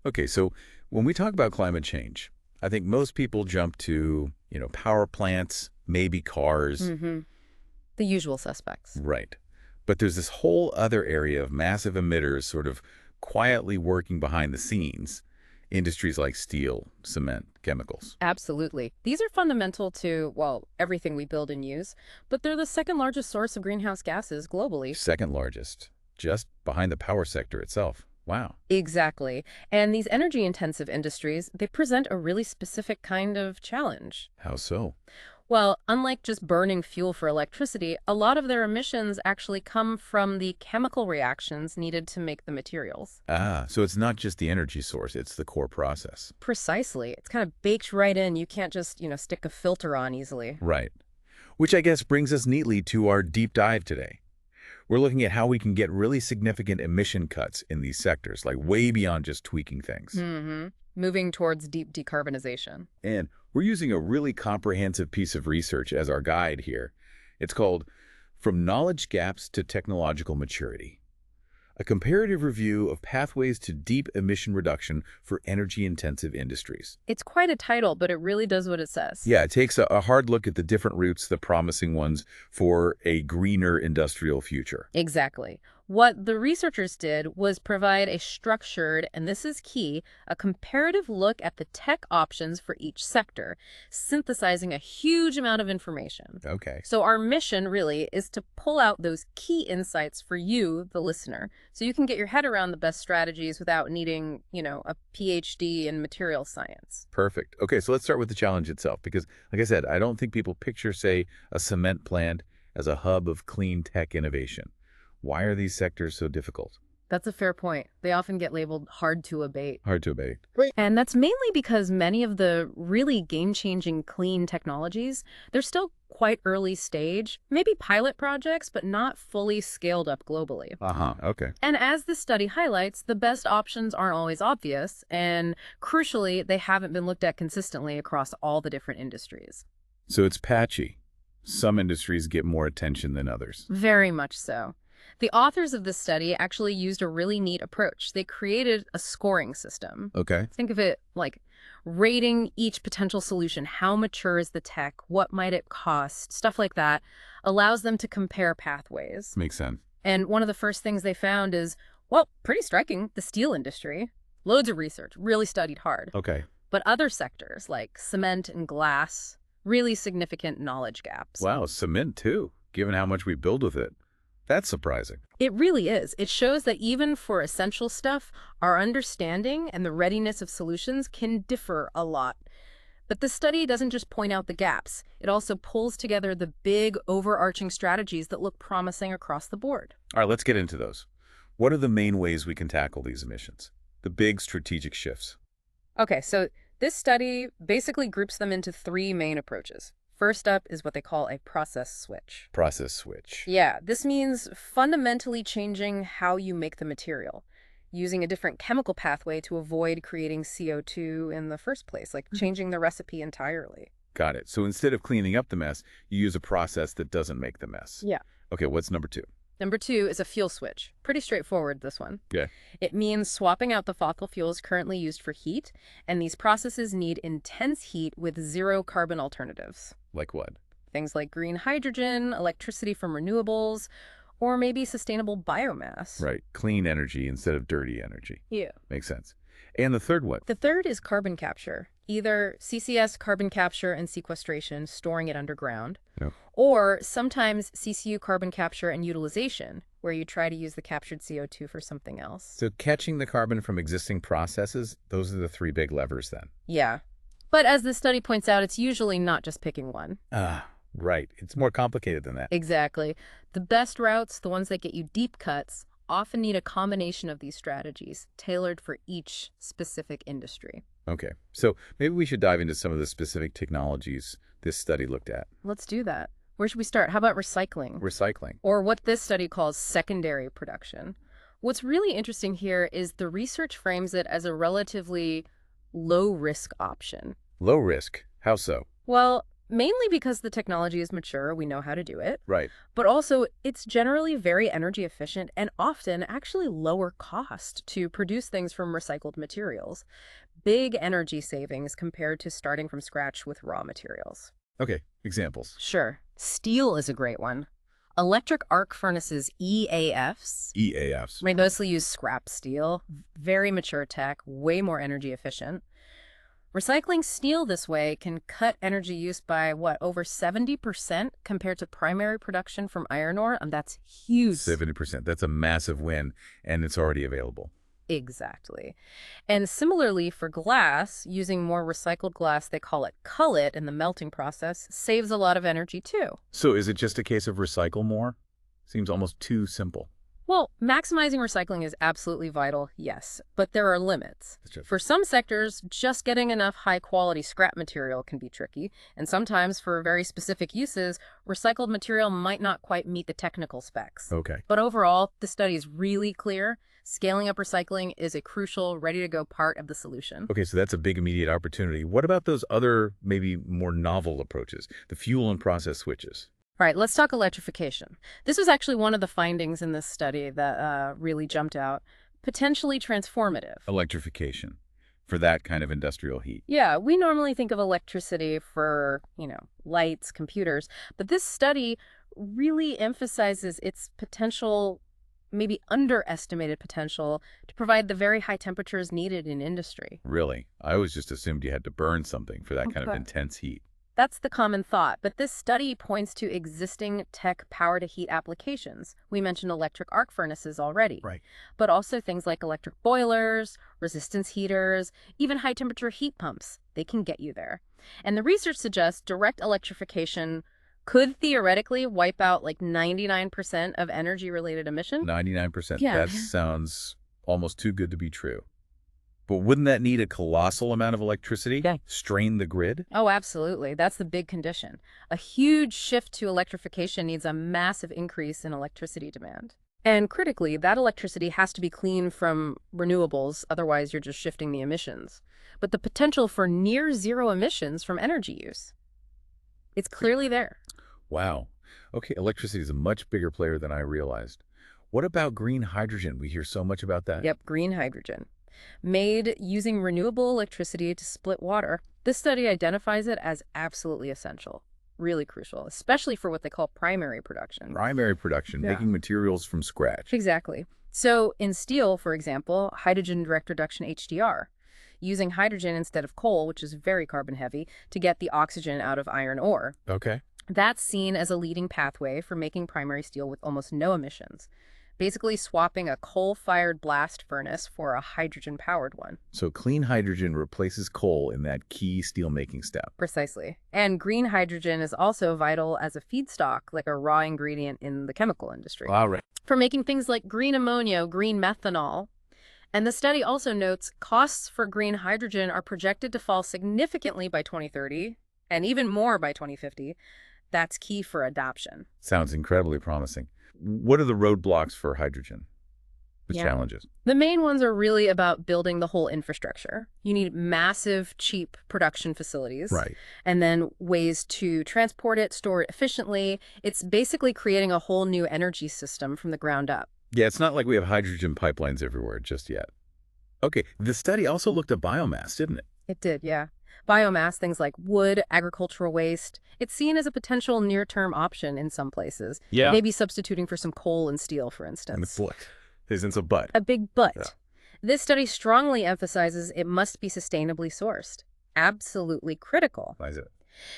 Okay, so when we talk about climate change, I think most people jump to, power plants, maybe cars. hmm The usual suspects. Right. But there's this whole other area of massive emitters sort of quietly working behind the scenes. Industries like steel, cement, chemicals. Absolutely. These are fundamental to, well, everything we build and use, but they're the second largest source of greenhouse gases globally. Second largest, just behind the power sector itself. Wow. Exactly. And these energy-intensive industries, they present a really specific kind of challenge. How so? Well, unlike just burning fuel for electricity, a lot of their emissions actually come from the chemical reactions needed to make the materials. Ah, so it's not just the energy source, it's the core process. Precisely. It's kind of baked right in. You can't just, stick a filter on easily. Right. Which I guess brings us neatly to our deep dive today. We're looking at how we can get really significant emission cuts in these sectors, like way beyond just tweaking things. Moving towards deep decarbonization. And we're using a really comprehensive piece of research as our guide here. It's called From Knowledge Gaps to Technological Maturity, a comparative review of pathways to deep emission reduction for energy-intensive industries. It's quite a title, but it really does what it says. Yeah, it takes a hard look at the different routes, the promising ones, for a greener industrial future. Exactly. What the researchers did was provide a structured, and this is key, a comparative look at the tech options for each sector, synthesizing a huge amount of information. Okay. So our mission really is to pull out those key insights for you, the listener, so you can get your head around the best strategies without needing, a PhD in material science. Perfect. Okay, so let's start with the challenge itself, because, like I said, I don't think people picture, say, a cement plant as a hub of clean tech innovation. Why are these sectors so difficult? That's a fair point. They often get labeled hard to abate. Hard to abate. And that's mainly because many of the really game-changing clean technologies, they're still quite early stage, maybe pilot projects, but not fully scaled up globally. Uh-huh, okay. And as this study highlights, the best options aren't always obvious, and crucially, they haven't been looked at consistently across all the different industries. So it's patchy. Some industries get more attention than others. Very much so. The authors of this study actually used a really neat approach. They created a scoring system. Okay. Think of it like rating each potential solution. How mature is the tech? What might it cost? Stuff like that allows them to compare pathways. Makes sense. And one of the first things they found is, well, pretty striking, the steel industry. Loads of research, really studied hard. Okay. But other sectors like cement and glass, really significant knowledge gaps. Wow, cement too, given how much we build with it. That's surprising. It really is. It shows that even for essential stuff, our understanding and the readiness of solutions can differ a lot. But this study doesn't just point out the gaps. It also pulls together the big, overarching strategies that look promising across the board. All right, let's get into those. What are the main ways we can tackle these emissions? The big strategic shifts. Okay, so this study basically groups them into three main approaches. First up is what they call a process switch. Process switch. Yeah, this means fundamentally changing how you make the material, using a different chemical pathway to avoid creating CO2 in the first place, like changing the recipe entirely. Got it. So instead of cleaning up the mess, you use a process that doesn't make the mess. Yeah. Okay, what's number two? Number two is a fuel switch. Pretty straightforward, this one. Yeah. It means swapping out the fossil fuels currently used for heat, and these processes need intense heat with zero carbon alternatives. Like what? Things like green hydrogen, electricity from renewables, or maybe sustainable biomass. Right. Clean energy instead of dirty energy. Yeah. Makes sense. And the third one? The third is carbon capture, either CCS, carbon capture and sequestration, storing it underground, Yep. or sometimes CCU, carbon capture and utilization, where you try to use the captured CO2 for something else. So catching the carbon from existing processes, those are the three big levers then. Yeah. But as this study points out, it's usually not just picking one. Ah, right. It's more complicated than that. Exactly. The best routes, the ones that get you deep cuts, often need a combination of these strategies, tailored for each specific industry. Okay. So maybe we should dive into some of the specific technologies this study looked at. Let's do that. Where should we start? How about recycling? Recycling. Or what this study calls secondary production. What's really interesting here is the research frames it as a relatively low-risk option. Low risk. How so? Well, mainly because the technology is mature, we know how to do it, Right. but also it's generally very energy efficient and often actually lower cost to produce things from recycled materials. Big energy savings compared to starting from scratch with raw materials. Okay, examples. Sure. Steel is a great one. Electric arc furnaces, EAFs, EAFs. they mostly use scrap steel, very mature tech, way more energy efficient. Recycling steel this way can cut energy use by, what, over 70% compared to primary production from iron ore? And that's huge. 70%. That's a massive win, and it's already available. Exactly. And similarly for glass, using more recycled glass, they call it cullet in the melting process, saves a lot of energy too. So is it just a case of recycle more? Seems almost too simple. Well, maximizing recycling is absolutely vital, yes, but there are limits. That's For some sectors, just getting enough high-quality scrap material can be tricky, and sometimes for very specific uses, recycled material might not quite meet the technical specs. Okay. But overall, the study is really clear. Scaling up recycling is a crucial, ready-to-go part of the solution. Okay, so that's a big immediate opportunity. What about those other, maybe more novel approaches, the fuel and process switches? All right, let's talk electrification. This was actually one of the findings in this study that really jumped out. Potentially transformative. Electrification for that kind of industrial heat. Yeah, we normally think of electricity for, lights, computers, but this study really emphasizes its potential, maybe underestimated potential, to provide the very high temperatures needed in industry. Really? I always just assumed you had to burn something for that kind of Okay. intense heat. That's the common thought, but this study points to existing tech power-to-heat applications. We mentioned electric arc furnaces already. Right. But also things like electric boilers, resistance heaters, even high-temperature heat pumps. They can get you there. And the research suggests direct electrification could theoretically wipe out like 99% of energy-related emissions. 99%. Yeah. That sounds almost too good to be true. But wouldn't that need a colossal amount of electricity? Yeah. Strain the grid? Oh, absolutely. That's the big condition. A huge shift to electrification needs a massive increase in electricity demand. And critically, that electricity has to be clean from renewables, otherwise you're just shifting the emissions. But the potential for near zero emissions from energy use, it's clearly there. Wow. Okay, electricity is a much bigger player than I realized. What about green hydrogen? We hear so much about that. Yep, green hydrogen. Made using renewable electricity to split water, this study identifies it as absolutely essential, really crucial, especially for what they call primary production. Primary production, Yeah. making materials from scratch. Exactly. So in steel, for example, hydrogen direct reduction HDR, using hydrogen instead of coal, which is very carbon heavy, to get the oxygen out of iron ore. Okay. That's seen as a leading pathway for making primary steel with almost no emissions, basically swapping a coal-fired blast furnace for a hydrogen-powered one. So clean hydrogen replaces coal in that key steelmaking step. Precisely. And green hydrogen is also vital as a feedstock, like a raw ingredient in the chemical industry, All right. for making things like green ammonia, green methanol. And the study also notes costs for green hydrogen are projected to fall significantly by 2030, and even more by 2050. That's key for adoption. Sounds incredibly promising. What are the roadblocks for hydrogen? The Yeah. challenges? The main ones are really about building the whole infrastructure. You need massive, cheap production facilities. Right. And then ways to transport it, store it efficiently. It's basically creating a whole new energy system from the ground up. Yeah, it's not like we have hydrogen pipelines everywhere just yet. Okay, the study also looked at biomass, didn't it? It did, yeah. Biomass, things like wood, agricultural waste, it's seen as a potential near-term option in some places. Yeah. Maybe substituting for some coal and steel, for instance. Isn't so but. A big but. Yeah. This study strongly emphasizes it must be sustainably sourced. Absolutely critical. Why is it?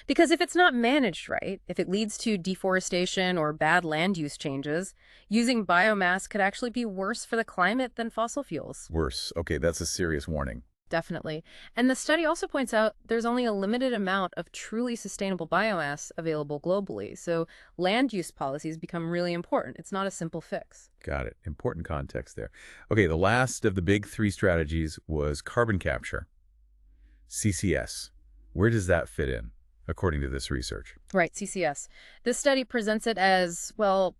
Because if it's not managed right, if it leads to deforestation or bad land use changes, using biomass could actually be worse for the climate than fossil fuels. Worse. Okay, that's a serious warning. Definitely. And the study also points out there's only a limited amount of truly sustainable biomass available globally. So land use policies become really important. It's not a simple fix. Got it. Important context there. Okay, the last of the big three strategies was carbon capture. CCS. Where does that fit in, according to this research? Right, CCS. This study presents it as, well,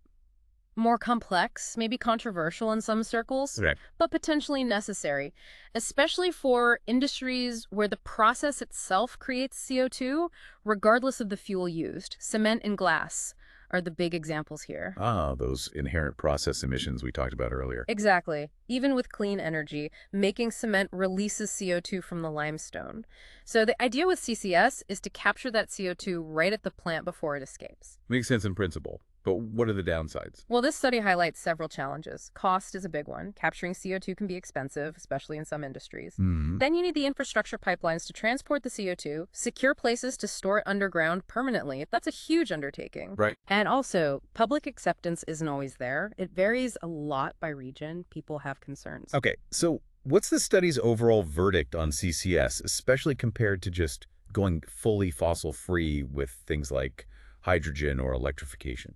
More complex, maybe controversial in some circles, Right. but potentially necessary, especially for industries where the process itself creates CO2, regardless of the fuel used. Cement and glass are the big examples here. Ah, those inherent process emissions we talked about earlier. Exactly. Even with clean energy, making cement releases CO2 from the limestone. So the idea with CCS is to capture that CO2 right at the plant before it escapes. Makes sense in principle, but what are the downsides? Well, this study highlights several challenges. Cost is a big one. Capturing CO2 can be expensive, especially in some industries. Hmm. Then you need the infrastructure pipelines to transport the CO2, secure places to store it underground permanently. That's a huge undertaking. Right. And also, public acceptance isn't always there. It varies a lot by region. People have concerns. Okay, so what's the study's overall verdict on CCS, especially compared to just going fully fossil-free with things like hydrogen or electrification?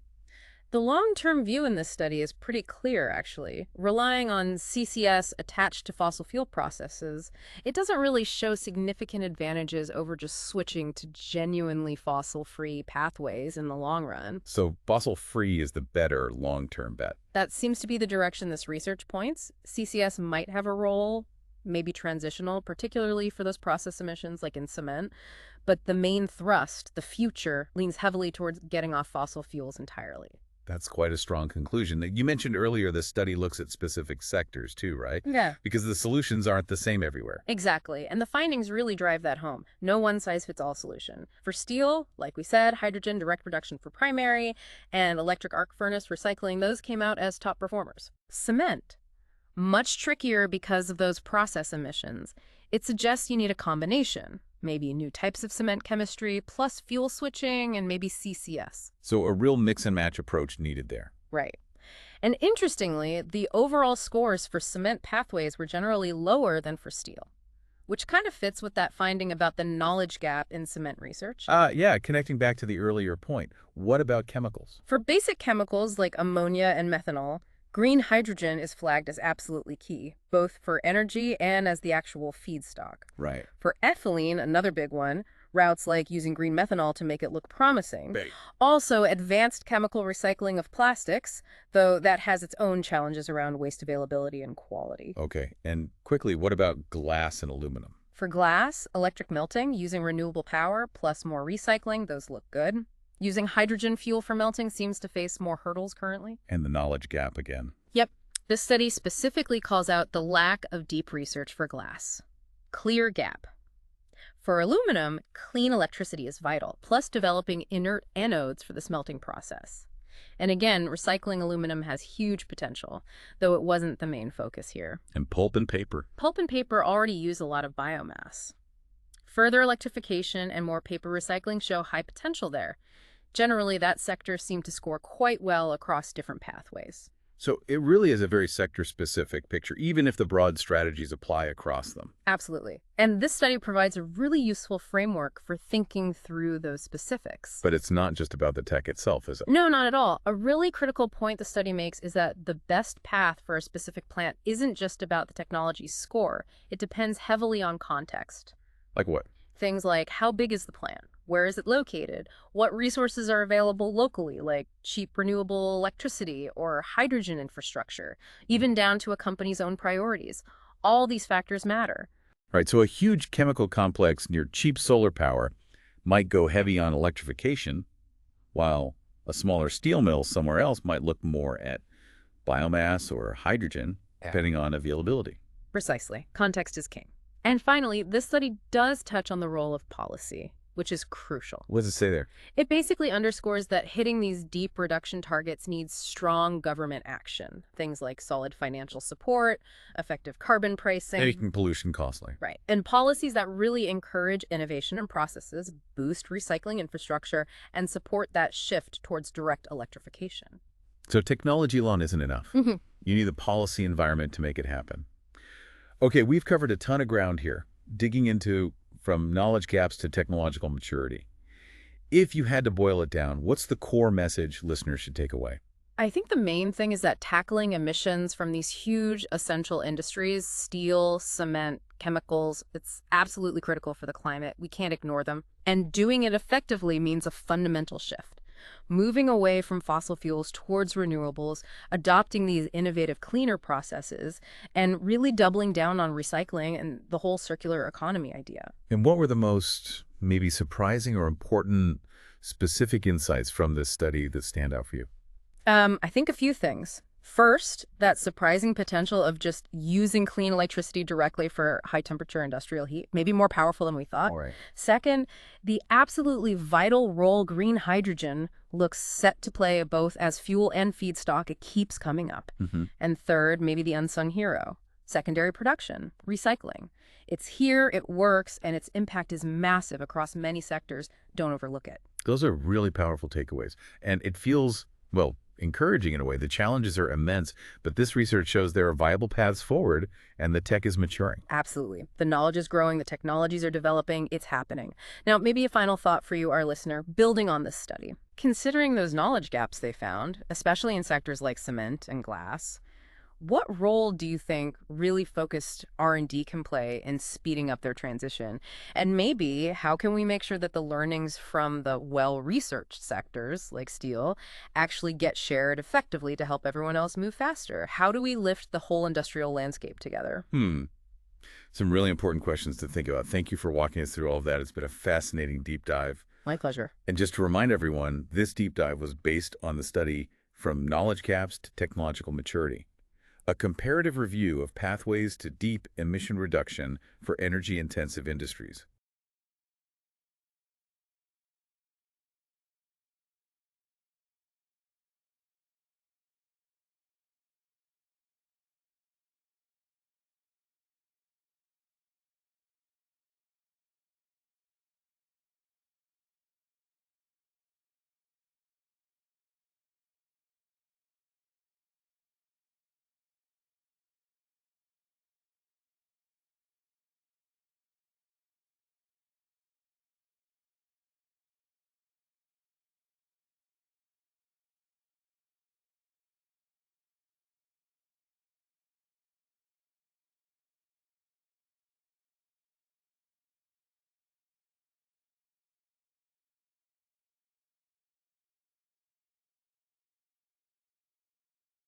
The long-term view in this study is pretty clear, actually. Relying on CCS attached to fossil fuel processes, it doesn't really show significant advantages over just switching to genuinely fossil-free pathways in the long run. So fossil-free is the better long-term bet. That seems to be the direction this research points. CCS might have a role, maybe transitional, particularly for those process emissions like in cement. But the main thrust, the future, leans heavily towards getting off fossil fuels entirely. That's quite a strong conclusion. You mentioned earlier the study looks at specific sectors too, right? Yeah. Because the solutions aren't the same everywhere. Exactly. And the findings really drive that home. No one-size-fits-all solution. For steel, like we said, hydrogen direct reduction for primary and electric arc furnace recycling, those came out as top performers. Cement, much trickier because of those process emissions. It suggests you need a combination. Maybe new types of cement chemistry, plus fuel switching, and maybe CCS. So a real mix-and-match approach needed there. Right. And interestingly, the overall scores for cement pathways were generally lower than for steel, which kind of fits with that finding about the knowledge gap in cement research. Yeah, connecting back to the earlier point, what about chemicals? For basic chemicals like ammonia and methanol, green hydrogen is flagged as absolutely key, both for energy and as the actual feedstock. Right. For ethylene, another big one, routes like using green methanol to make it look promising. Right. Also, advanced chemical recycling of plastics, though that has its own challenges around waste availability and quality. Okay, and quickly, what about glass and aluminum? For glass, electric melting using renewable power plus more recycling, those look good. Using hydrogen fuel for melting seems to face more hurdles currently. And the knowledge gap again. Yep. This study specifically calls out the lack of deep research for glass. Clear gap. For aluminum, clean electricity is vital, plus developing inert anodes for the smelting process. And again, recycling aluminum has huge potential, though it wasn't the main focus here. And pulp and paper. Pulp and paper already use a lot of biomass. Further electrification and more paper recycling show high potential there. Generally, that sector seemed to score quite well across different pathways. So it really is a very sector-specific picture, even if the broad strategies apply across them. Absolutely. And this study provides a really useful framework for thinking through those specifics. But it's not just about the tech itself, is it? No, not at all. A really critical point the study makes is that the best path for a specific plant isn't just about the technology's score. It depends heavily on context. Like what? Things like how big is the plant? Where is it located? What resources are available locally, like cheap renewable electricity or hydrogen infrastructure, even down to a company's own priorities. All these factors matter. Right, so a huge chemical complex near cheap solar power might go heavy on electrification, while a smaller steel mill somewhere else might look more at biomass or hydrogen, depending on availability. Precisely. Context is king. And finally, this study does touch on the role of policy, which is crucial. What does it say there? It basically underscores that hitting these deep reduction targets needs strong government action. Things like solid financial support, effective carbon pricing. Making pollution costly. Right. And policies that really encourage innovation and processes, boost recycling infrastructure, and support that shift towards direct electrification. So technology alone isn't enough. Mhm. You need the policy environment to make it happen. Okay, we've covered a ton of ground here, digging into from knowledge gaps to technological maturity. If you had to boil it down, what's the core message listeners should take away? I think the main thing is that tackling emissions from these huge essential industries, steel, cement, chemicals, it's absolutely critical for the climate. We can't ignore them. And doing it effectively means a fundamental shift. moving away from fossil fuels towards renewables, adopting these innovative, cleaner processes, and really doubling down on recycling and the whole circular economy idea. And what were the most maybe surprising or important specific insights from this study that stand out for you? I think a few things. First, that surprising potential of just using clean electricity directly for high-temperature industrial heat, maybe more powerful than we thought. All right. Second, the absolutely vital role green hydrogen looks set to play both as fuel and feedstock. It keeps coming up. And third, maybe the unsung hero, secondary production, recycling. It's here, it works, and its impact is massive across many sectors. Don't overlook it. Those are really powerful takeaways. And it feels, well, encouraging in a way. The challenges are immense, but this research shows there are viable paths forward and the tech is maturing. Absolutely. The knowledge is growing, the technologies are developing, it's happening. Now, maybe a final thought for you, our listener, building on this study. Considering those knowledge gaps they found, especially in sectors like cement and glass, what role do you think really focused R&D can play in speeding up their transition? And maybe how can we make sure that the learnings from the well-researched sectors, like steel, actually get shared effectively to help everyone else move faster? How do we lift the whole industrial landscape together? Some really important questions to think about. Thank you for walking us through all of that. It's been a fascinating deep dive. My pleasure. And just to remind everyone, this deep dive was based on the study From Knowledge Gaps to Technological Maturity, a comparative review of pathways to deep emission reduction for energy-intensive industries.